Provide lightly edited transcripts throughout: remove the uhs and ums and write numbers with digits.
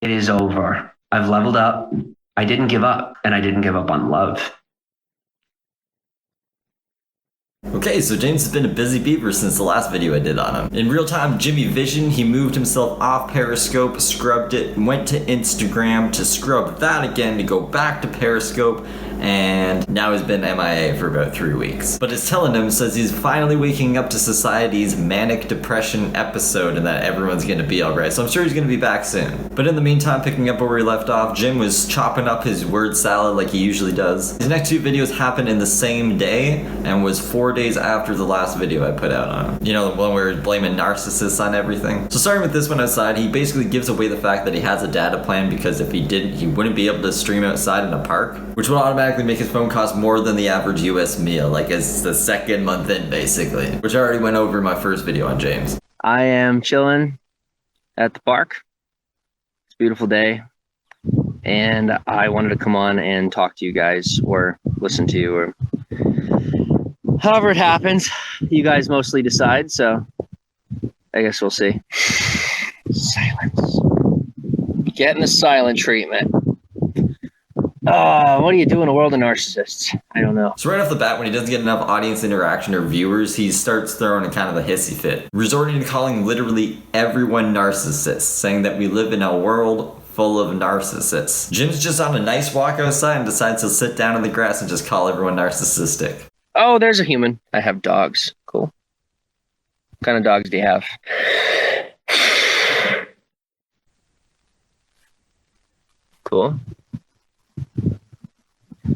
It is over. I've leveled up. I didn't give up, and I didn't give up on love. Okay, so James has been a busy beaver since the last video I did on him. In real time Jimmy Vision, he moved himself off Periscope, scrubbed it, went to Instagram to scrub that again to go back to Periscope, and now he's been MIA for about 3 weeks. But his telenym says he's finally waking up to society's manic depression episode and that everyone's gonna be alright, so I'm sure he's gonna be back soon. But in the meantime, picking up where we left off, Jim was chopping up his word salad like he usually does. His next 2 videos happened in the same day and was 4 days after the last video I put out on him. You know, the one where we're blaming narcissists on everything? So starting with this one outside, he basically gives away the fact that he has a data plan because if he didn't, he wouldn't be able to stream outside in a park, which would automatically make his phone cost more than the average US meal, like it's the second month in basically, which I already went over in my first video on James. I am chilling at the park. It's a beautiful day. And I wanted to come on and talk to you guys or listen to you or however it happens. You guys mostly decide, so I guess we'll see. Silence. Getting the silent treatment. What do you do in a world of narcissists? I don't know. So right off the bat, when he doesn't get enough audience interaction or viewers, he starts throwing a kind of a hissy fit, resorting to calling literally everyone narcissists, saying that we live in a world full of narcissists. Jim's just on a nice walk outside and decides he'll sit down in the grass and just call everyone narcissistic. Oh, there's a human. I have dogs. Cool. What kind of dogs do you have? Cool.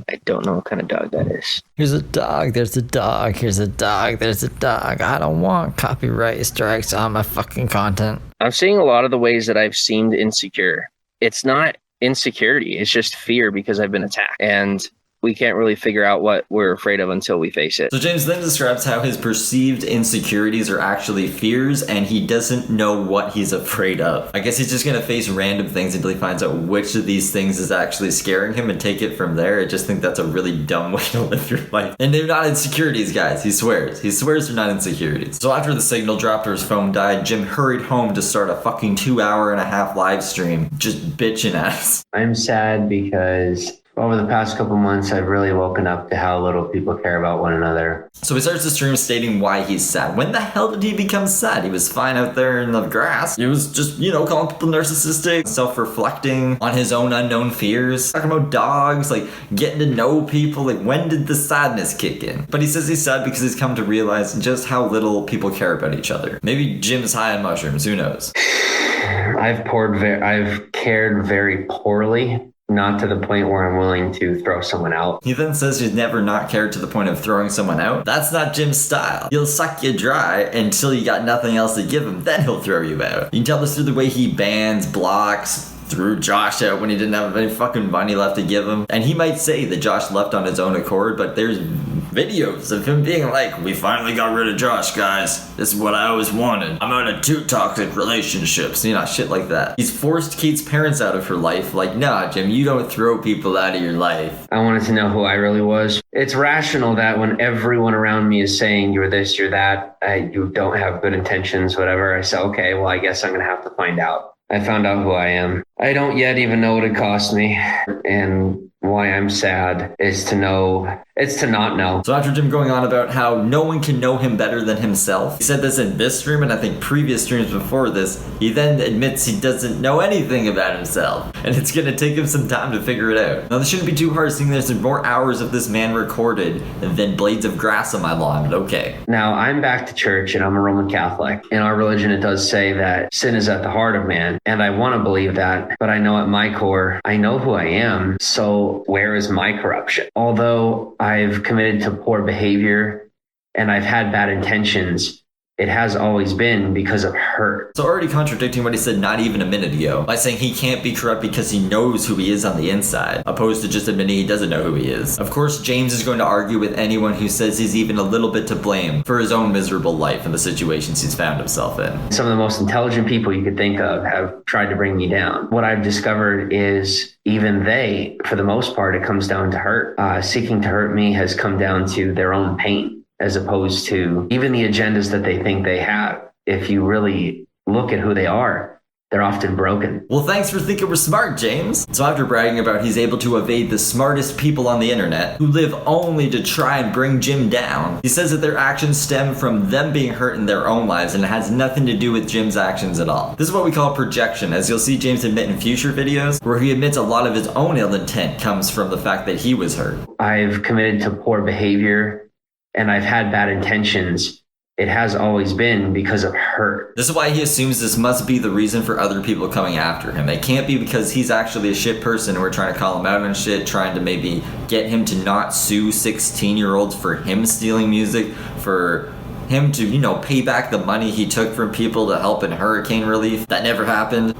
I don't know what kind of dog that is. Here's a dog, there's a dog, here's a dog, there's a dog. I don't want copyright strikes on my fucking content. I'm seeing a lot of the ways that I've seemed insecure. It's not insecurity, it's just fear because I've been attacked. And we can't really figure out what we're afraid of until we face it. So James then describes how his perceived insecurities are actually fears and he doesn't know what he's afraid of. I guess he's just gonna face random things until he finds out which of these things is actually scaring him and take it from there. I just think that's a really dumb way to live your life. And they're not insecurities, guys. He swears. He swears they're not insecurities. So after the signal dropped or his phone died, Jim hurried home to start a fucking 2.5-hour live stream, just bitching at us. I'm sad because over the past couple months, I've really woken up to how little people care about one another. So he starts the stream stating why he's sad. When the hell did he become sad? He was fine out there in the grass. He was just, you know, calling people narcissistic, self-reflecting on his own unknown fears, talking about dogs, like getting to know people. Like, when did the sadness kick in? But he says he's sad because he's come to realize just how little people care about each other. Maybe Jim's high on mushrooms, who knows? I've cared very poorly. Not to the point where I'm willing to throw someone out. He then says he's never not cared to the point of throwing someone out. That's not Jim's style. He'll suck you dry until you got nothing else to give him, then he'll throw you out. You can tell this through the way he bans, blocks, threw Josh out when he didn't have any fucking money left to give him. And he might say that Josh left on his own accord, but there's videos of him being like, we finally got rid of Josh, guys. This is what I always wanted. I'm out of 2 toxic relationships. You know, shit like that. He's forced Kate's parents out of her life. Like, nah, Jim, you don't throw people out of your life. I wanted to know who I really was. It's rational that when everyone around me is saying you're this, you're that, you don't have good intentions, whatever, I say, okay, well, I guess I'm going to have to find out. I found out who I am. I don't yet even know what it cost me. And why I'm sad is to not know. So after Jim going on about how no one can know him better than himself, he said this in this stream and I think previous streams before this, he then admits he doesn't know anything about himself and it's gonna take him some time to figure it out. Now this shouldn't be too hard seeing there's more hours of this man recorded than blades of grass on my lawn, but okay. Now I'm back to church and I'm a Roman Catholic. In our religion it does say that sin is at the heart of man and I want to believe that, but I know at my core, I know who I am, so where is my corruption? Although I've committed to poor behavior and I've had bad intentions, it has always been because of hurt. So already contradicting what he said not even a minute ago by saying he can't be corrupt because he knows who he is on the inside, opposed to just admitting he doesn't know who he is. Of course, James is going to argue with anyone who says he's even a little bit to blame for his own miserable life and the situations he's found himself in. Some of the most intelligent people you could think of have tried to bring me down. What I've discovered is even they, for the most part, it comes down to hurt. Seeking to hurt me has come down to their own pain, as opposed to even the agendas that they think they have. If you really look at who they are, they're often broken. Well, thanks for thinking we're smart, James. So after bragging about he's able to evade the smartest people on the internet, who live only to try and bring Jim down, he says that their actions stem from them being hurt in their own lives and it has nothing to do with Jim's actions at all. This is what we call projection, as you'll see James admit in future videos, where he admits a lot of his own ill intent comes from the fact that he was hurt. I've committed to poor behavior and I've had bad intentions. It has always been because of hurt. This is why he assumes this must be the reason for other people coming after him. It can't be because he's actually a shit person and we're trying to call him out on shit, trying to maybe get him to not sue 16-year-olds for him stealing music, for him to, pay back the money he took from people to help in hurricane relief. That never happened.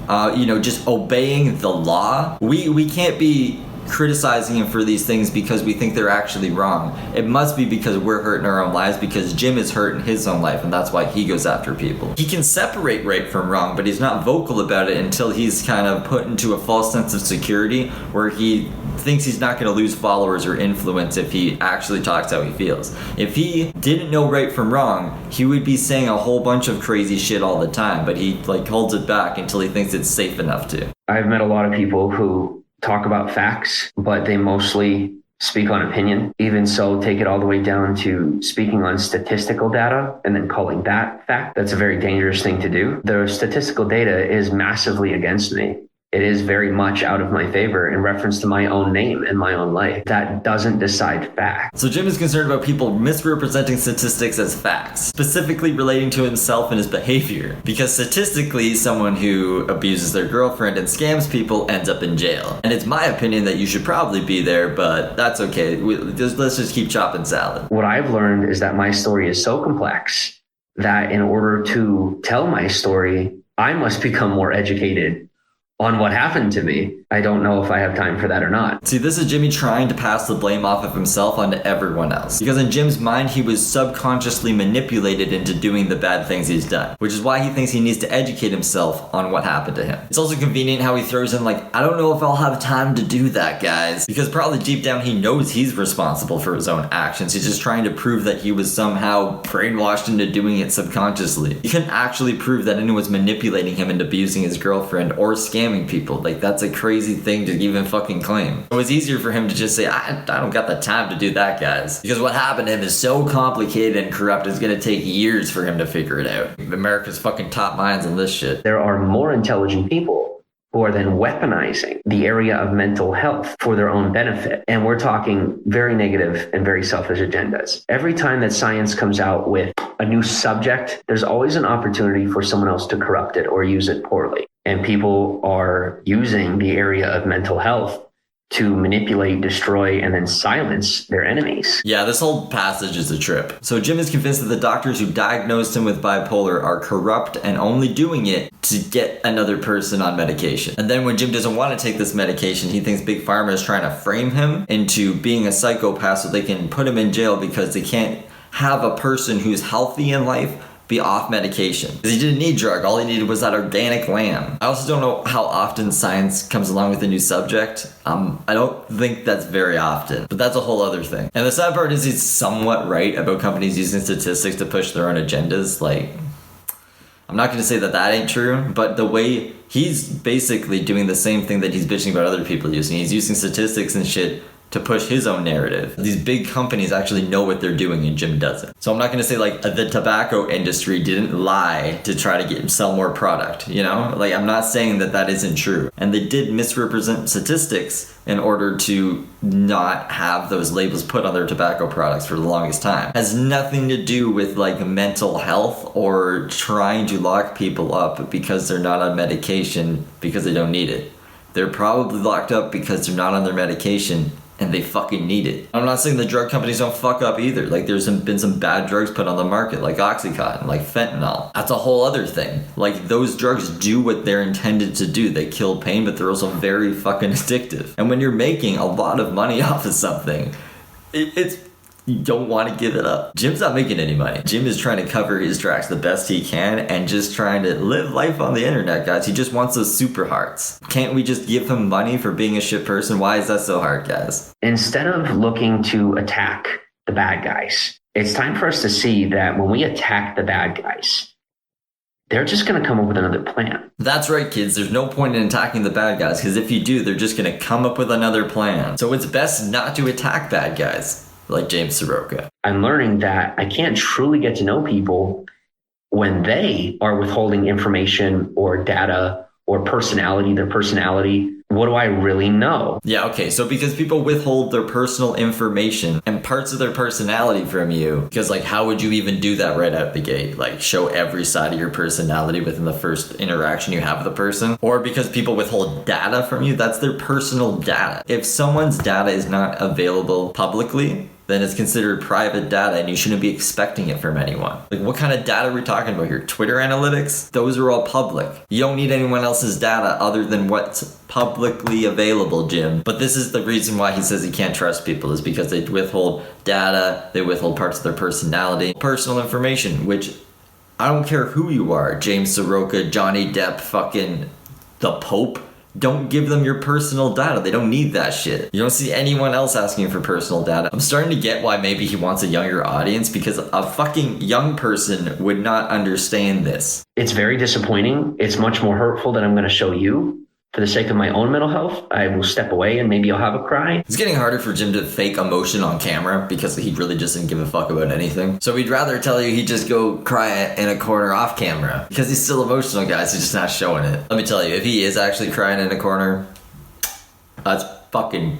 Just obeying the law. We can't be criticizing him for these things because we think they're actually wrong. It must be because we're hurt in our own lives, because Jim is hurt in his own life, and that's why he goes after people. He can separate right from wrong, but he's not vocal about it until he's kind of put into a false sense of security where he thinks he's not going to lose followers or influence if he actually talks how he feels. If he didn't know right from wrong, he would be saying a whole bunch of crazy shit all the time, but he holds it back until he thinks it's safe enough to. I've met a lot of people who talk about facts, but they mostly speak on opinion. Even so, take it all the way down to speaking on statistical data and then calling that fact. That's a very dangerous thing to do. The statistical data is massively against me. It is very much out of my favor in reference to my own name and my own life. That doesn't decide facts. So Jim is concerned about people misrepresenting statistics as facts, specifically relating to himself and his behavior. Because statistically, someone who abuses their girlfriend and scams people ends up in jail. And it's my opinion that you should probably be there, but that's okay. Let's just keep chopping salad. What I've learned is that my story is so complex that in order to tell my story, I must become more educated on what happened to me. I don't know if I have time for that or not. See, this is Jimmy trying to pass the blame off of himself onto everyone else. Because in Jim's mind, he was subconsciously manipulated into doing the bad things he's done, which is why he thinks he needs to educate himself on what happened to him. It's also convenient how he throws in I don't know if I'll have time to do that, guys. Because probably deep down he knows he's responsible for his own actions. He's just trying to prove that he was somehow brainwashed into doing it subconsciously. He couldn't actually prove that anyone was manipulating him into abusing his girlfriend or scamming people. That's a crazy thing to even fucking claim. It was easier for him to just say, I don't got the time to do that, guys. Because what happened to him is so complicated and corrupt, it's gonna take years for him to figure it out. America's fucking top minds on this shit. There are more intelligent people who are then weaponizing the area of mental health for their own benefit. And we're talking very negative and very selfish agendas. Every time that science comes out with a new subject, there's always an opportunity for someone else to corrupt it or use it poorly. And people are using the area of mental health to manipulate, destroy, and then silence their enemies. Yeah, this whole passage is a trip. So Jim is convinced that the doctors who diagnosed him with bipolar are corrupt and only doing it to get another person on medication. And then when Jim doesn't want to take this medication, he thinks Big Pharma is trying to frame him into being a psychopath so they can put him in jail because they can't have a person who's healthy in life be off medication. Because he didn't need drug, all he needed was that organic lamb. I also don't know how often science comes along with a new subject. I don't think that's very often, but that's a whole other thing. And the sad part is he's somewhat right about companies using statistics to push their own agendas. I'm not going to say that ain't true, but the way he's basically doing the same thing that he's bitching about other people using. He's using statistics and shit to push his own narrative. These big companies actually know what they're doing and Jim doesn't. So I'm not gonna say the tobacco industry didn't lie to try to sell more product, I'm not saying that isn't true. And they did misrepresent statistics in order to not have those labels put on their tobacco products for the longest time. It has nothing to do with mental health or trying to lock people up because they're not on medication because they don't need it. They're probably locked up because they're not on their medication and they fucking need it. I'm not saying the drug companies don't fuck up either. There's been some bad drugs put on the market, like Oxycontin, like fentanyl. That's a whole other thing. Those drugs do what they're intended to do. They kill pain, but they're also very fucking addictive. And when you're making a lot of money off of something, you don't want to give it up. Jim's not making any money. Jim is trying to cover his tracks the best he can and just trying to live life on the internet, guys. He just wants those super hearts. Can't we just give him money for being a shit person? Why is that so hard, guys? Instead of looking to attack the bad guys, it's time for us to see that when we attack the bad guys, they're just going to come up with another plan. That's right, kids. There's no point in attacking the bad guys, because if you do, they're just going to come up with another plan. So it's best not to attack bad guys, like James Saroka. I'm learning that I can't truly get to know people when they are withholding information or data or their personality. What do I really know? Yeah, okay, so because people withhold their personal information and parts of their personality from you, because like how would you even do that right out the gate? Like show every side of your personality within the first interaction you have with a person? Or because people withhold data from you, that's their personal data. If someone's data is not available publicly, then it's considered private data and you shouldn't be expecting it from anyone. Like what kind of data are we talking about here? Twitter analytics? Those are all public. You don't need anyone else's data other than what's publicly available, Jim. But this is the reason why he says he can't trust people, is because they withhold data, they withhold parts of their personality, personal information, which I don't care who you are, James Saroka, Johnny Depp, fucking the Pope. Don't give them your personal data. They don't need that shit. You don't see anyone else asking for personal data. I'm starting to get why maybe he wants a younger audience, because a fucking young person would not understand this. It's very disappointing. It's much more hurtful than I'm going to show you. For the sake of my own mental health, I will step away and maybe I'll have a cry. It's getting harder for Jim to fake emotion on camera because he really just didn't give a fuck about anything. So we'd rather tell you he'd just go cry in a corner off camera, because he's still emotional, guys. He's just not showing it. Let me tell you, if he is actually crying in a corner, that's fucking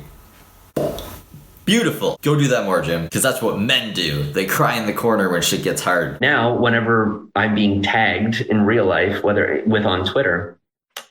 beautiful. Go do that more, Jim, because that's what men do. They cry in the corner when shit gets hard. Now, whenever I'm being tagged in real life, whether on Twitter,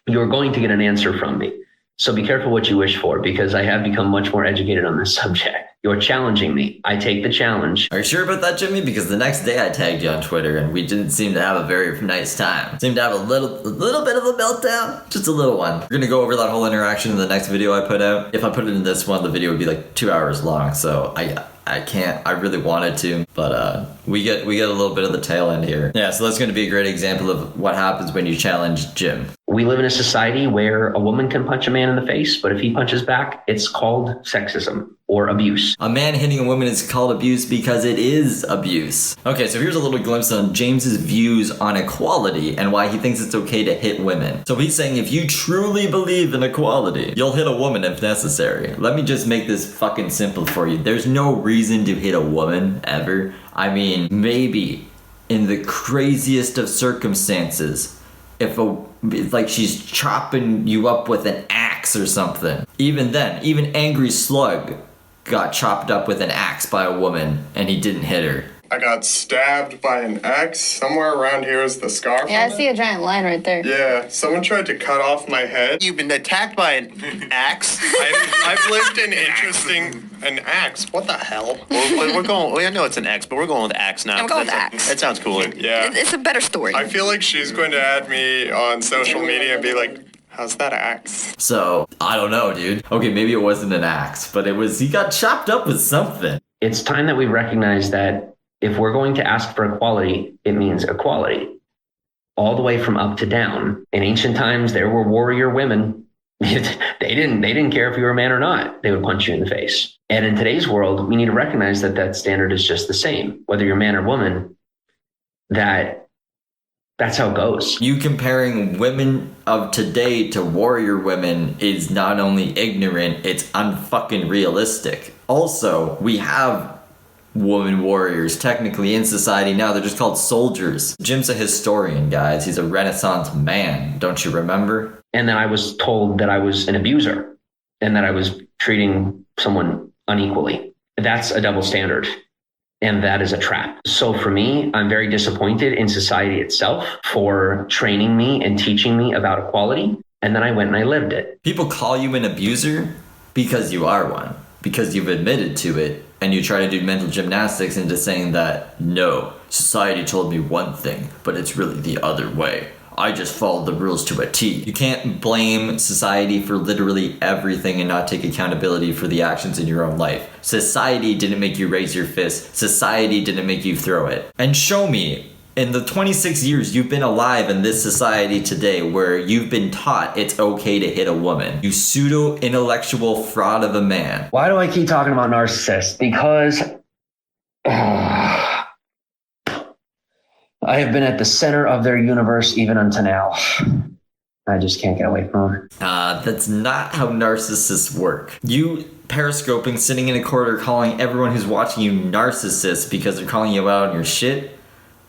you're going to get an answer from me. So be careful what you wish for, because I have become much more educated on this subject. You're challenging me. I take the challenge. Are you sure about that, Jimmy? Because the next day I tagged you on Twitter and we didn't seem to have a very nice time. Seemed to have a little bit of a meltdown. Just a little one. We're going to go over that whole interaction in the next video I put out. If I put it in this one, the video would be like 2 hours long. So I can't. I really wanted to, but we get a little bit of the tail end here. Yeah, so that's going to be a great example of what happens when you challenge Jim. We live in a society where a woman can punch a man in the face, but if he punches back, it's called sexism or abuse. A man hitting a woman is called abuse because it is abuse. Okay, so here's a little glimpse on James's views on equality and why he thinks it's okay to hit women. So he's saying if you truly believe in equality, you'll hit a woman if necessary. Let me just make this fucking simple for you. There's no reason to hit a woman ever. I mean, maybe in the craziest of circumstances, if like she's chopping you up with an axe or something. Even then, even Angry Slug got chopped up with an axe by a woman and he didn't hit her. I got stabbed by an axe. Somewhere around here is the scar. Yeah, I see a giant line right there. Yeah, someone tried to cut off my head. You've been attacked by an axe? I've lived an an axe. What the hell? We're going. Well, I know it's an axe, but we're going with axe now. I'm going with axe. That sounds cooler. Yeah. It's a better story. I feel like she's going to add me on social media and be like, how's that axe? So, I don't know, dude. Okay, maybe it wasn't an axe, but he got chopped up with something. It's time that we recognize that if we're going to ask for equality, it means equality. All the way from up to down. In ancient times, there were warrior women. They didn't care if you were a man or not. They would punch you in the face. And in today's world, we need to recognize that standard is just the same. Whether you're man or woman, that's how it goes. You comparing women of today to warrior women is not only ignorant, it's unfucking realistic. Also, we have woman warriors technically in society now. They're just called soldiers. Jim's a historian, guys. He's a Renaissance man. Don't you remember? And then I was told that I was an abuser and that I was treating someone unequally. That's a double standard. And that is a trap. So for me, I'm very disappointed in society itself for training me and teaching me about equality. And then I went and I lived it. People call you an abuser because you are one, because you've admitted to it. And you try to do mental gymnastics into saying that, no, society told me one thing, but it's really the other way. I just followed the rules to a T. You can't blame society for literally everything and not take accountability for the actions in your own life. Society didn't make you raise your fist. Society didn't make you throw it. And show me, in the 26 years you've been alive in this society today where you've been taught it's okay to hit a woman, you pseudo-intellectual fraud of a man. Why do I keep talking about narcissists? Because I have been at the center of their universe even until now. I just can't get away from them. That's not how narcissists work. You periscoping, sitting in a corner, calling everyone who's watching you narcissists because they're calling you out on your shit.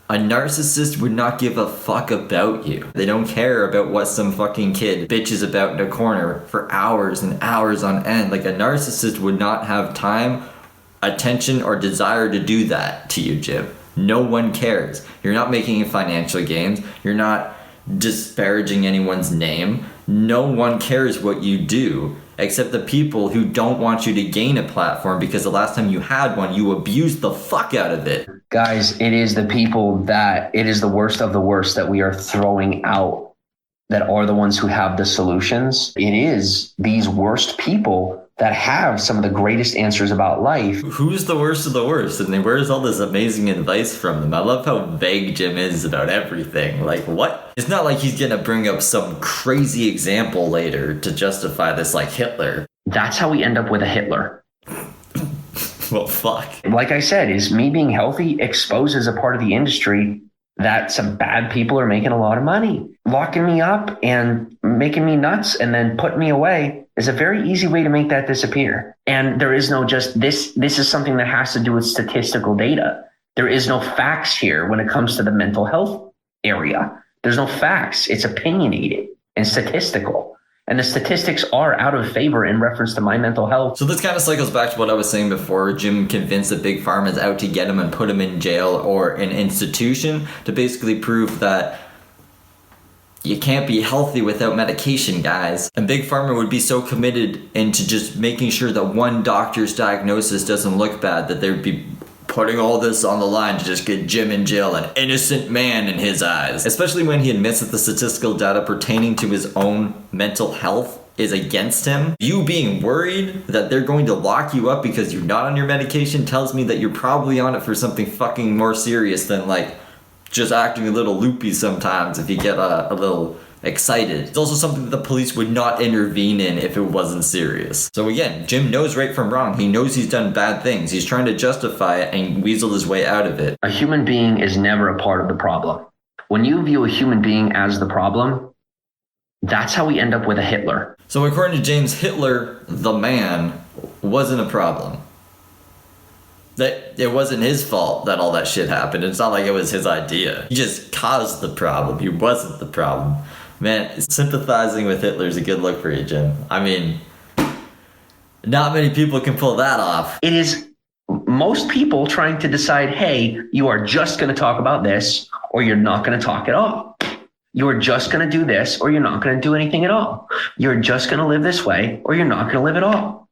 A narcissist would not give a fuck about you. They don't care about what some fucking kid bitches about in a corner for hours and hours on end. Like, a narcissist would not have time, attention, or desire to do that to you, Jim. No one cares. You're not making financial gains. You're not disparaging anyone's name. No one cares what you do except the people who don't want you to gain a platform, because the last time you had one, you abused the fuck out of it. Guys, it is the people that, it is the worst of the worst that we are throwing out that are the ones who have the solutions. It is these worst people that have some of the greatest answers about life. Who's the worst of the worst? And where's all this amazing advice from them? I love how vague Jim is about everything. Like, what? It's not like he's gonna bring up some crazy example later to justify this, like Hitler. That's how we end up with a Hitler. Well, fuck. Like I said, is me being healthy exposes a part of the industry that some bad people are making a lot of money. Locking me up and making me nuts and then putting me away is a very easy way to make that disappear. And there is no just this is something that has to do with statistical data. There is no facts here when it comes to the mental health area. There's no facts. It's opinionated and statistical. And the statistics are out of favor in reference to my mental health. So this kind of cycles back to what I was saying before. Jim convinced that Big Pharma is out to get him and put him in jail or an institution to basically prove that you can't be healthy without medication, guys. And Big Pharma would be so committed into just making sure that one doctor's diagnosis doesn't look bad that they would be putting all this on the line to just get Jim in jail, an innocent man in his eyes. Especially when he admits that the statistical data pertaining to his own mental health is against him. You being worried that they're going to lock you up because you're not on your medication tells me that you're probably on it for something fucking more serious than, like, just acting a little loopy sometimes if you get a little excited. It's also something that the police would not intervene in if it wasn't serious. So again, Jim knows right from wrong. He knows he's done bad things. He's trying to justify it and weasel his way out of it. A human being is never a part of the problem. When you view a human being as the problem, that's how we end up with a Hitler. So according to James, Hitler, the man, wasn't a problem. That it wasn't his fault that all that shit happened. It's not like it was his idea. He just caused the problem. He wasn't the problem. Man, sympathizing with Hitler is a good look for you, Jim. I mean, not many people can pull that off. It is most people trying to decide, hey, you are just going to talk about this or you're not going to talk at all. You are just going to do this or you're not going to do anything at all. You're just going to live this way or you're not going to live at all.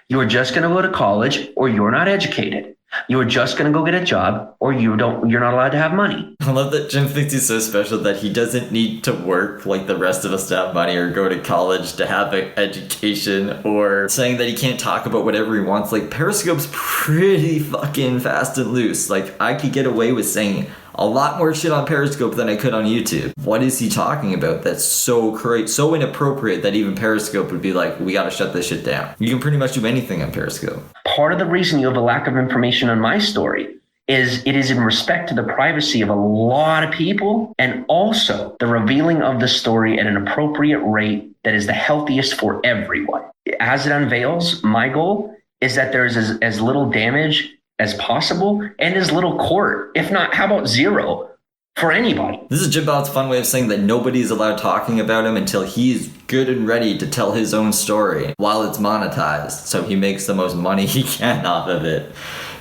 You are just going to go to college or you're not educated. You are just going to go get a job or you're not allowed to have money. I love that Jim thinks he's so special that he doesn't need to work like the rest of us to have money or go to college to have an education, or saying that he can't talk about whatever he wants. Like, Periscope's pretty fucking fast and loose. Like, I could get away with saying a lot more shit on Periscope than I could on YouTube. What is he talking about that's so crazy, so inappropriate that even Periscope would be like, we gotta shut this shit down? You can pretty much do anything on Periscope. Part of the reason you have a lack of information on my story is it is in respect to the privacy of a lot of people, and also the revealing of the story at an appropriate rate that is the healthiest for everyone. As it unveils, my goal is that there's as little damage as possible and as little court, if not, how about zero, for anybody. This is Jim Bot's fun way of saying that nobody's allowed talking about him until he's good and ready to tell his own story while it's monetized, so he makes the most money he can off of it.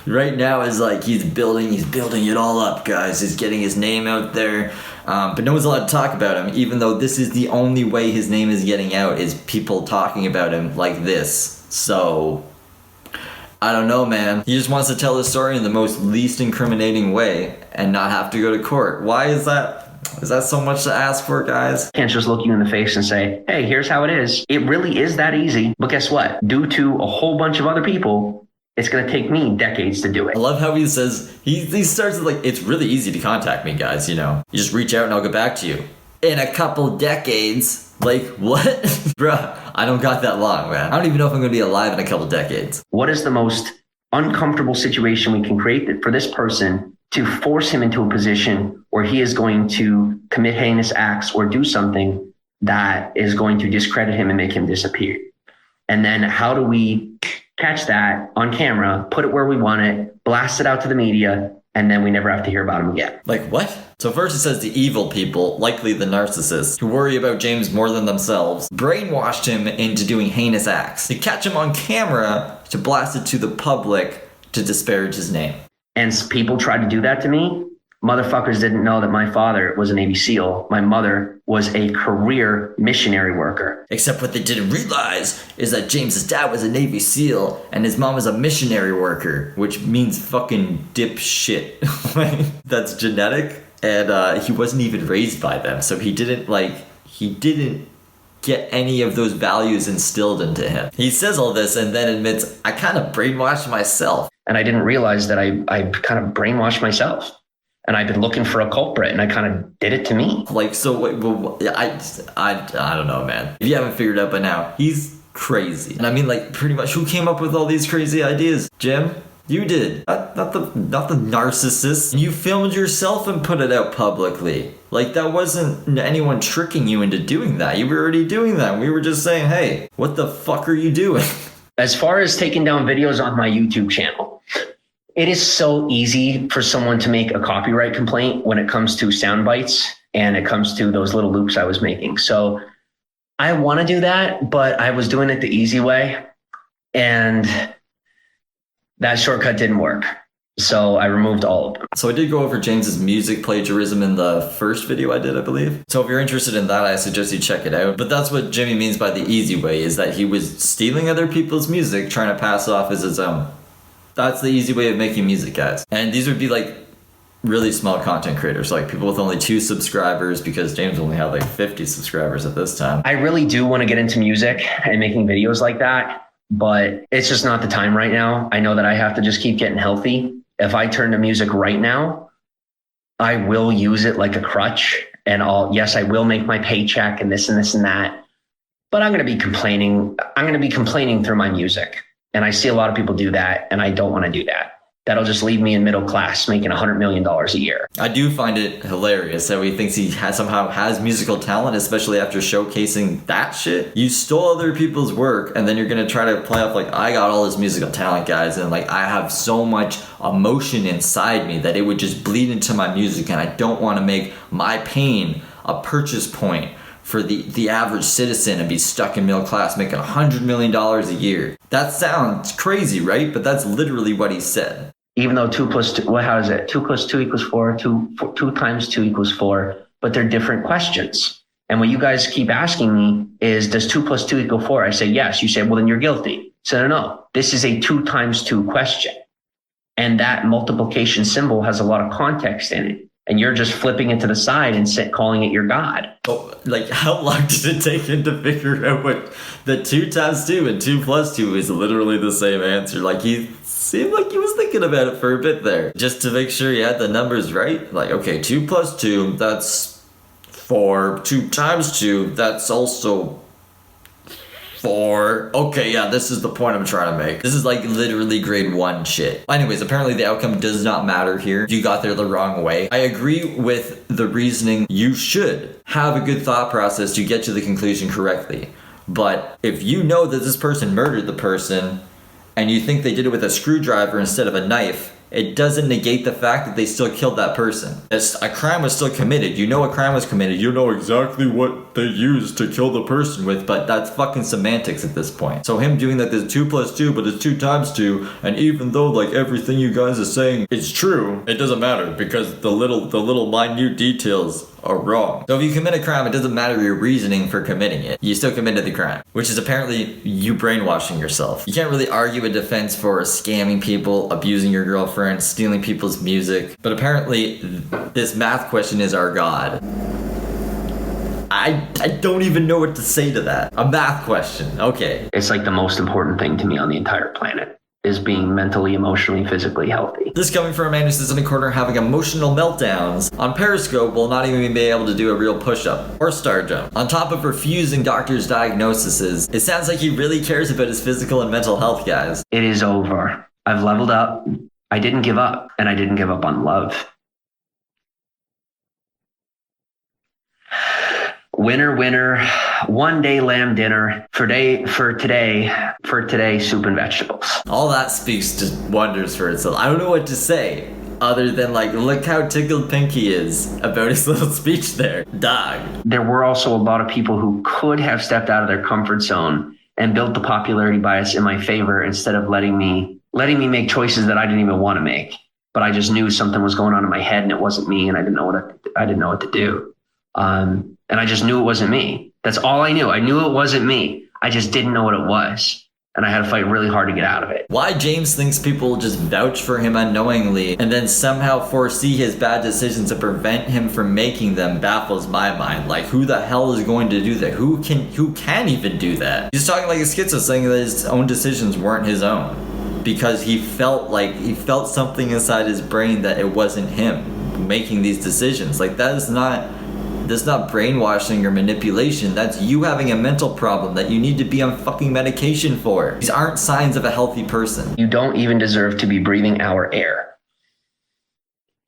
Right now is like he's building it all up, guys. He's getting his name out there, but no one's allowed to talk about him, even though this is the only way his name is getting out, is people talking about him like this. So I don't know, man. He just wants to tell his story in the most least incriminating way and not have to go to court. Why is that? Is that so much to ask for, guys? Can't just look you in the face and say, hey, here's how it is. It really is that easy. But guess what? Due to a whole bunch of other people, it's going to take me decades to do it. I love how he says, he starts with like, it's really easy to contact me, guys, you know. You just reach out and I'll get back to you. In a couple decades. Like, what? Bruh, I don't got that long, man. I don't even know if I'm going to be alive in a couple decades. What is the most uncomfortable situation we can create for this person to force him into a position where he is going to commit heinous acts or do something that is going to discredit him and make him disappear. And then how do we catch that on camera, put it where we want it, blast it out to the media, and then we never have to hear about him again? Like what? So first it says the evil people, likely the narcissists, who worry about James more than themselves, brainwashed him into doing heinous acts, to catch him on camera, to blast it to the public, to disparage his name. And people tried to do that to me. Motherfuckers didn't know that my father was a Navy SEAL. My mother was a career missionary worker. Except what they didn't realize is that James's dad was a Navy SEAL and his mom was a missionary worker, which means fucking dipshit. That's genetic, and he wasn't even raised by them, so he didn't get any of those values instilled into him. He says all this and then admits, I kind of brainwashed myself. And I didn't realize that I kind of brainwashed myself. And I've been looking for a culprit, and I kind of did it to me. Like, so wait, well, I don't know, man. If you haven't figured it out by now, he's crazy. And I mean, like, pretty much, who came up with all these crazy ideas? Jim? You did. Not the narcissist. You filmed yourself and put it out publicly. Like, that wasn't anyone tricking you into doing that. You were already doing that. We were just saying, hey, what the fuck are you doing? As far as taking down videos on my YouTube channel, it is so easy for someone to make a copyright complaint when it comes to sound bites and it comes to those little loops I was making. So I want to do that, but I was doing it the easy way, and that shortcut didn't work. So I removed all of them. So I did go over James's music plagiarism in the first video I did, I believe. So if you're interested in that, I suggest you check it out. But that's what Jimmy means by the easy way, is that he was stealing other people's music, trying to pass it off as his own. That's the easy way of making music, guys. And these would be like really small content creators, like people with only 2 subscribers, because James only had like 50 subscribers at this time. I really do want to get into music and making videos like that, but it's just not the time right now. I know that I have to just keep getting healthy. If I turn to music right now, I will use it like a crutch, and yes, I will make my paycheck and this and this and that, but I'm going to be complaining. I'm going to be complaining through my music. And I see a lot of people do that, and I don't want to do that. That'll just leave me in middle class making $100 million a year. I do find it hilarious that he thinks he somehow has musical talent, especially after showcasing that shit. You stole other people's work, and then you're going to try to play off like, I got all this musical talent, guys, and like I have so much emotion inside me that it would just bleed into my music, and I don't want to make my pain a purchase point for the average citizen and be stuck in middle class making $100 million a year. That sounds crazy, right? But that's literally what he said. Even though 2 plus 2, how is it? 2 plus 2 equals 4, 2 times 2 equals 4, but they're different questions. And what you guys keep asking me is, does 2 plus 2 equal 4? I say, yes. You say, well, then you're guilty. So no, this is a 2 times 2 question. And that multiplication symbol has a lot of context in it. And you're just flipping it to the side and calling it your God. Oh, like, how long did it take him to figure out what the 2 times 2 and 2 plus 2 is literally the same answer? Like, he seemed like he was thinking about it for a bit there, just to make sure he had the numbers right. Like, okay, 2 plus 2, that's 4. 2 times 2, that's also 4. Okay, yeah, this is the point I'm trying to make. This is like literally grade 1 shit. Anyways, apparently the outcome does not matter here. You got there the wrong way. I agree with the reasoning. You should have a good thought process to get to the conclusion correctly. But if you know that this person murdered the person and you think they did it with a screwdriver instead of a knife, it doesn't negate the fact that they still killed that person. A crime was still committed. You know a crime was committed. You know exactly what they used to kill the person with, but that's fucking semantics at this point. So him doing that there's 2 plus 2, but it's 2 times 2, and even though like everything you guys are saying is true, it doesn't matter because the little minute details are wrong. So if you commit a crime, it doesn't matter your reasoning for committing it. You still committed the crime, which is apparently you brainwashing yourself. You can't really argue a defense for scamming people, abusing your girlfriend, stealing people's music, but apparently this math question is our God. I don't even know what to say to that. A math question, okay. It's like the most important thing to me on the entire planet is being mentally, emotionally, physically healthy. This coming from a man who sits in a corner having emotional meltdowns on Periscope will not even be able to do a real push-up or star jump. On top of refusing doctors' diagnoses, it sounds like he really cares about his physical and mental health, guys. It is over. I've leveled up. I didn't give up, and I didn't give up on love. Winner, winner, one day lamb dinner, for today, soup and vegetables. All that speaks just wonders for itself. I don't know what to say other than like, look how tickled pink he is about his little speech there. Dog. There were also a lot of people who could have stepped out of their comfort zone and built the popularity bias in my favor instead of letting me make choices that I didn't even want to make. But I just knew something was going on in my head and it wasn't me, and I didn't know what to do. And I just knew it wasn't me. That's all I knew. I knew it wasn't me. I just didn't know what it was. And I had to fight really hard to get out of it. Why James thinks people just vouch for him unknowingly and then somehow foresee his bad decisions to prevent him from making them baffles my mind. Like, who the hell is going to do that? Who can even do that? He's talking like a schizo, saying that his own decisions weren't his own because he felt something inside his brain that it wasn't him making these decisions. Like, that's not brainwashing or manipulation. That's you having a mental problem that you need to be on fucking medication for. These aren't signs of a healthy person. You don't even deserve to be breathing our air.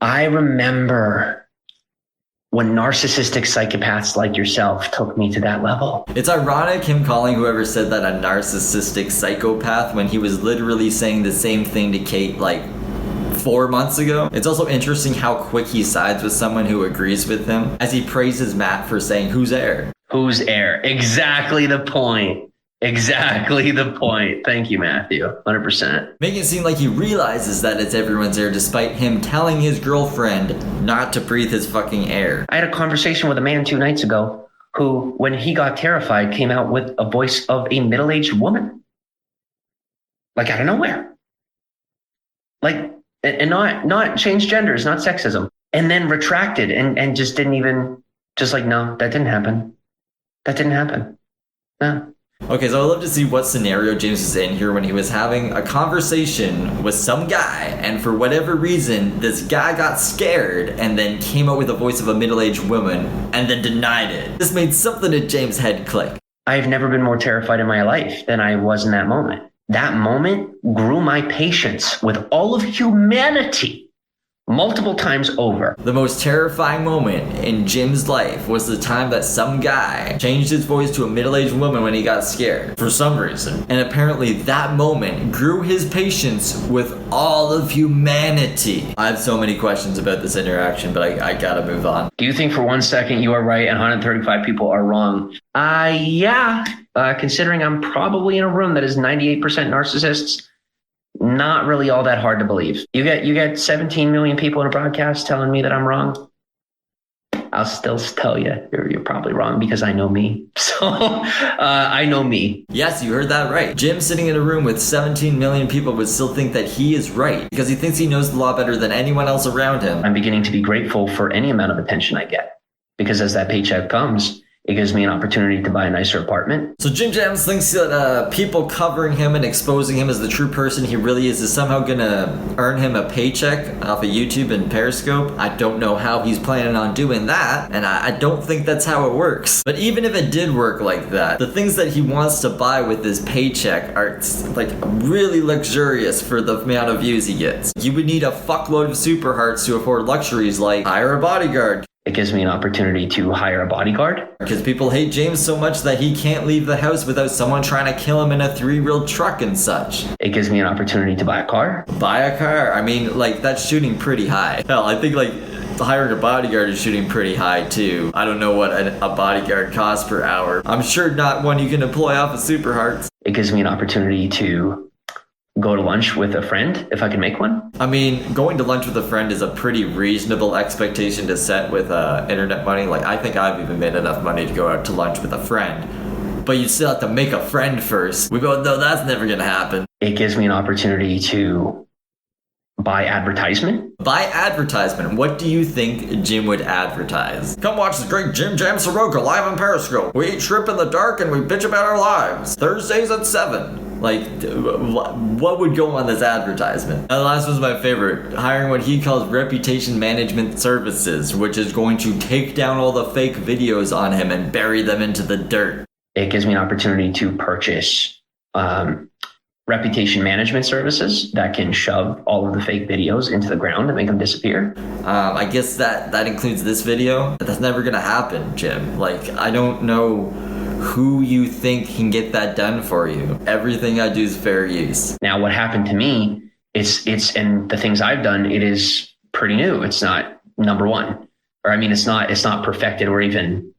I remember when narcissistic psychopaths like yourself took me to that level. It's ironic him calling whoever said that a narcissistic psychopath when he was literally saying the same thing to Kate like 4 months ago. It's also interesting how quick he sides with someone who agrees with him as he praises Matt for saying, who's heir? Who's heir? Exactly the point. Exactly the point. Thank you, Matthew. 100%. Making it seem like he realizes that it's everyone's heir despite him telling his girlfriend not to breathe his fucking air. I had a conversation with a man 2 nights ago who, when he got terrified, came out with a voice of a middle-aged woman. Like out of nowhere. Like, and not change genders, not sexism, and then retracted and just didn't even, just like, no, that didn't happen. That didn't happen. No. Okay, so I'd love to see what scenario James was in here when he was having a conversation with some guy, and for whatever reason, this guy got scared and then came out with the voice of a middle-aged woman and then denied it. This made something in James' head click. I've never been more terrified in my life than I was in that moment. That moment grew my patience with all of humanity multiple times over. The most terrifying moment in Jim's life was the time that some guy changed his voice to a middle-aged woman when he got scared, for some reason. And apparently that moment grew his patience with all of humanity. I have so many questions about this interaction, but I gotta move on. Do you think for 1 second you are right and 135 people are wrong? Yeah. Considering I'm probably in a room that is 98% narcissists, not really all that hard to believe. You get 17 million people in a broadcast telling me that I'm wrong. I'll still tell you you're probably wrong because I know me. So I know me. Yes, you heard that right. Jim sitting in a room with 17 million people would still think that he is right because he thinks he knows the law better than anyone else around him. I'm beginning to be grateful for any amount of attention I get because as that paycheck comes, it gives me an opportunity to buy a nicer apartment. So Jim Jams thinks that people covering him and exposing him as the true person he really is somehow gonna earn him a paycheck off of YouTube and Periscope. I don't know how he's planning on doing that, and I don't think that's how it works. But even if it did work like that, the things that he wants to buy with his paycheck are like really luxurious for the amount of views he gets. You would need a fuckload of super hearts to afford luxuries like hire a bodyguard. It gives me an opportunity to hire a bodyguard. Because people hate James so much that he can't leave the house without someone trying to kill him in a 3-wheeled truck and such. It gives me an opportunity to buy a car. Buy a car? I mean, like, that's shooting pretty high. Hell, I think, like, hiring a bodyguard is shooting pretty high, too. I don't know what a bodyguard costs per hour. I'm sure not one you can employ off of Super Hearts. It gives me an opportunity to go to lunch with a friend, if I can make one. I mean, going to lunch with a friend is a pretty reasonable expectation to set with internet money. Like, I think I've even made enough money to go out to lunch with a friend. But you still have to make a friend first. We both know that's never gonna happen. It gives me an opportunity to buy advertisement. Buy advertisement. What do you think Jim would advertise? Come watch the great Jim Jam Saroka live on Periscope. We eat shrimp in the dark and we bitch about our lives. Thursdays at 7. Like, what would go on this advertisement? And the last one's my favorite. Hiring what he calls reputation management services, which is going to take down all the fake videos on him and bury them into the dirt. It gives me an opportunity to purchase reputation management services that can shove all of the fake videos into the ground and make them disappear. I guess that includes this video, but that's never gonna happen, Jim. Like, I don't know who you think can get that done for you. Everything I do is fair use. Now, what happened to me it's and the things I've done, it is pretty new. It's not number one, or I mean, it's not perfected or even,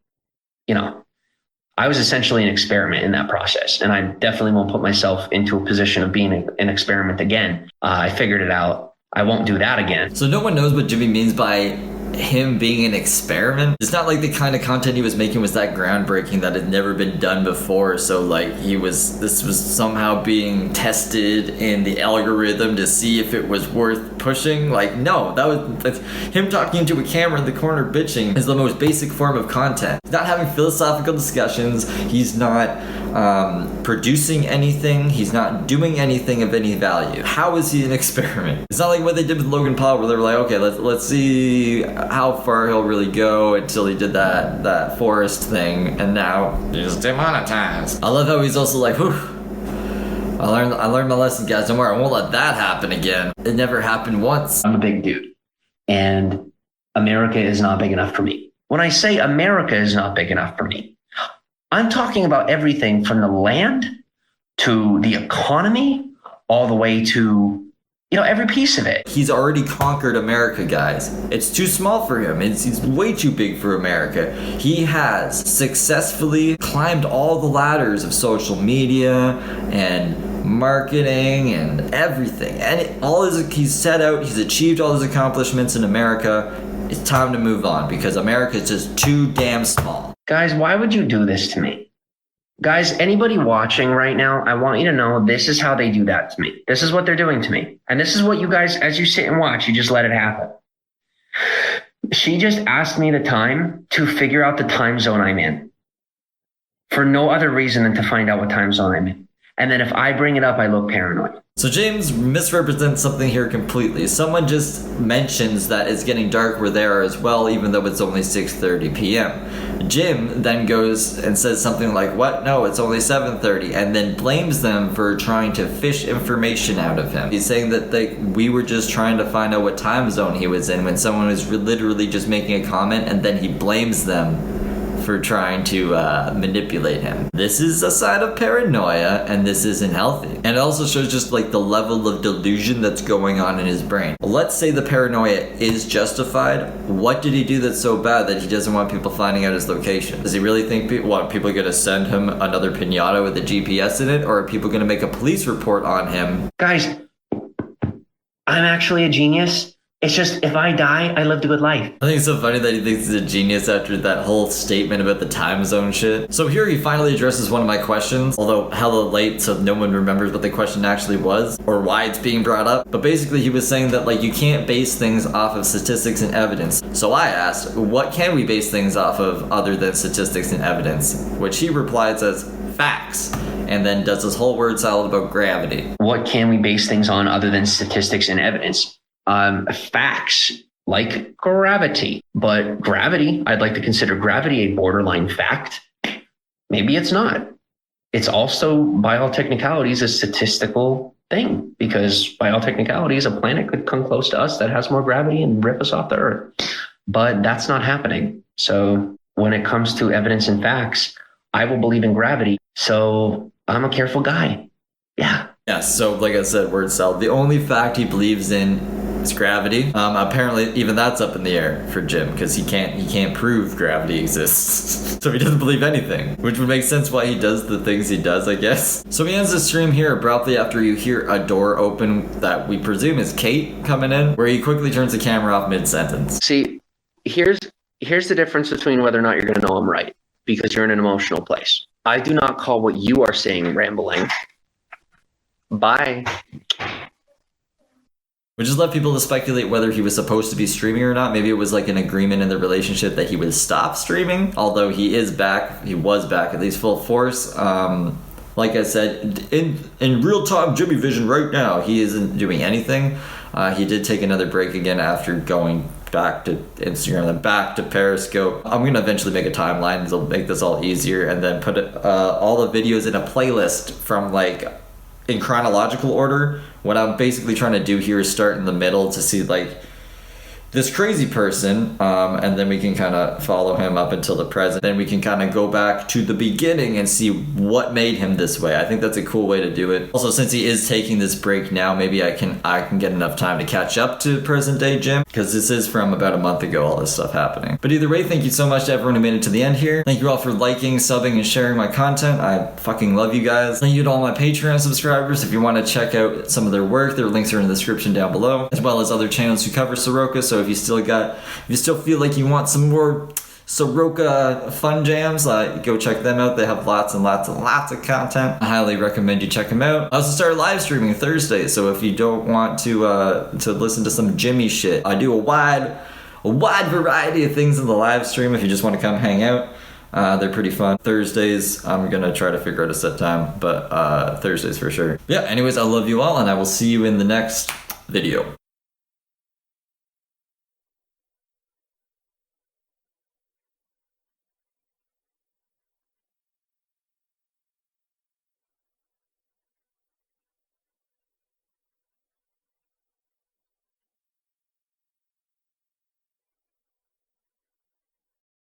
I was essentially an experiment in that process, and I definitely won't put myself into a position of being an experiment again. I figured it out. I won't do that again. So no one knows what Jimmy means by him being an experiment. It's not like the kind of content he was making was that groundbreaking that had never been done before. So like this was somehow being tested in the algorithm to see if it was worth pushing. Like, no, that's him talking into a camera in the corner bitching is the most basic form of content. He's not having philosophical discussions. He's not producing anything. He's not doing anything of any value. How is he an experiment? It's not like what they did with Logan Paul, where they were like, okay, let's see how far he'll really go until he did that forest thing, and now he's demonetized. I love how he's also like, whew, I learned my lesson, guys. Don't worry, I won't let that happen again. It never happened once. I'm a big dude, and America is not big enough for me. When I say America is not big enough for me, I'm talking about everything from the land to the economy, all the way to, every piece of it. He's already conquered America, guys. It's too small for him. He's way too big for America. He has successfully climbed all the ladders of social media and marketing and everything. And he's set out, he's achieved all his accomplishments in America. It's time to move on because America is just too damn small. Guys, why would you do this to me? Guys, anybody watching right now, I want you to know this is how they do that to me. This is what they're doing to me. And this is what you guys, as you sit and watch, you just let it happen. She just asked me the time to figure out the time zone I'm in for no other reason than to find out what time zone I'm in. And then if I bring it up, I look paranoid. So James misrepresents something here completely. Someone just mentions that it's getting dark where they are as well, even though it's only 6:30 p.m. Jim then goes and says something like, what? No, it's only 7:30, and then blames them for trying to fish information out of him. He's saying that we were just trying to find out what time zone he was in when someone was literally just making a comment, and then he blames them for trying to manipulate him. This is a sign of paranoia, and this isn't healthy. And it also shows just like the level of delusion that's going on in his brain. Let's say the paranoia is justified. What did he do that's so bad that he doesn't want people finding out his location? Does he really think people are going to send him another pinata with a GPS in it, or are people going to make a police report on him? Guys, I'm actually a genius. It's just, if I die, I lived a good life. I think it's so funny that he thinks he's a genius after that whole statement about the time zone shit. So here he finally addresses one of my questions, although hella late, so no one remembers what the question actually was or why it's being brought up. But basically he was saying that you can't base things off of statistics and evidence. So I asked, what can we base things off of other than statistics and evidence? Which he replies as facts, and then does this whole word salad about gravity. What can we base things on other than statistics and evidence? Facts like gravity, but gravity, I'd like to consider gravity a borderline fact. Maybe it's not. It's also, by all technicalities, a statistical thing, because by all technicalities, a planet could come close to us that has more gravity and rip us off the Earth. But that's not happening. So when it comes to evidence and facts, I will believe in gravity. So I'm a careful guy. Yeah. Yeah, so like I said, word salad. The only fact he believes in is gravity. Apparently, even that's up in the air for Jim because he can't prove gravity exists, so he doesn't believe anything, which would make sense why he does the things he does, I guess. So he ends the stream here abruptly after you hear a door open that we presume is Kate coming in, where he quickly turns the camera off mid-sentence. See, here's the difference between whether or not you're going to know I'm right, because you're in an emotional place. I do not call what you are saying rambling. Bye. We just left people to speculate whether he was supposed to be streaming or not. Maybe it was like an agreement in the relationship that he would stop streaming, although he was back at least full force. Like I said, in real time Jimmy Vision right now, he isn't doing anything. He did take another break again after going back to Instagram and back to Periscope. I'm going to eventually make a timeline that'll make this all easier, and then put all the videos in a playlist from in chronological order. What I'm basically trying to do here is start in the middle to see like this crazy person, and then we can kind of follow him up until the present. Then we can kind of go back to the beginning and see what made him this way. I think that's a cool way to do it. Also, since he is taking this break now, maybe I can get enough time to catch up to present day Jim, because this is from about a month ago, all this stuff happening. But either way, thank you so much to everyone who made it to the end here. Thank you all for liking, subbing, and sharing my content. I fucking love you guys. Thank you to all my Patreon subscribers. If you want to check out some of their work, their links are in the description down below, as well as other channels who cover Saroka. So if you still feel like you want some more Saroka fun jams, go check them out. They have lots and lots and lots of content. I highly recommend you check them out. I also started live streaming Thursday, so if you don't want to listen to some Jimmy shit, I do a wide variety of things in the live stream. If you just want to come hang out, they're pretty fun. Thursdays, I'm gonna try to figure out a set time, but Thursdays for sure. Yeah, anyways, I love you all, and I will see you in the next video.